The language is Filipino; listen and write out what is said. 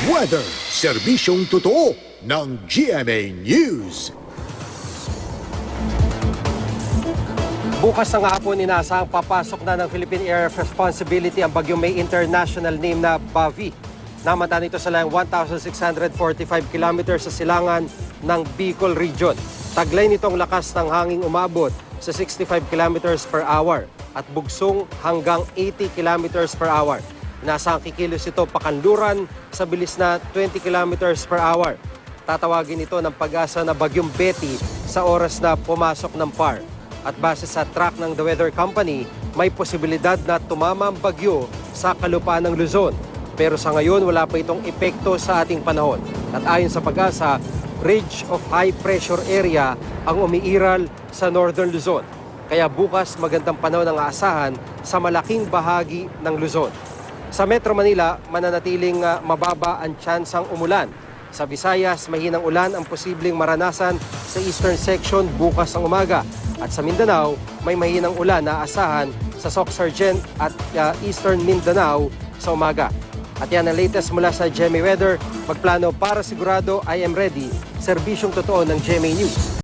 Weather, serbisyong totoo ng GMA News. Bukas ng hapon, inaasahang papasok na ng Philippine Area of Responsibility ang bagyong may international name na Bavi. Namata nito sa layang 1,645 kilometers sa silangan ng Bicol Region. Taglay nitong lakas ng hanging umabot sa 65 kilometers per hour at bugsong hanggang 80 kilometers per hour. Inaasahang kikilos ito pakanluran sa bilis na 20 kilometers per hour. Tatawagin ito ng pag-asa na bagyong Betty sa oras na pumasok ng PAR. At base sa track ng The Weather Company, may posibilidad na tumama ang bagyo sa kalupaan ng Luzon. Pero sa ngayon, wala pa itong epekto sa ating panahon. At ayon sa pag-asa, ridge of high pressure area ang umiiral sa Northern Luzon. Kaya bukas magandang panahon ang aasahan sa malaking bahagi ng Luzon. Sa Metro Manila, mananatiling mababa ang tsansang umulan. Sa Visayas, mahinang ulan ang posibleng maranasan sa eastern section bukas ng umaga. At sa Mindanao, may mahinang ulan na aasahan sa Soc Sargent at eastern Mindanao sa umaga. At yan ang latest mula sa GMA Weather. Magplano para sigurado, I am ready. Serbisyong totoo ng GMA News.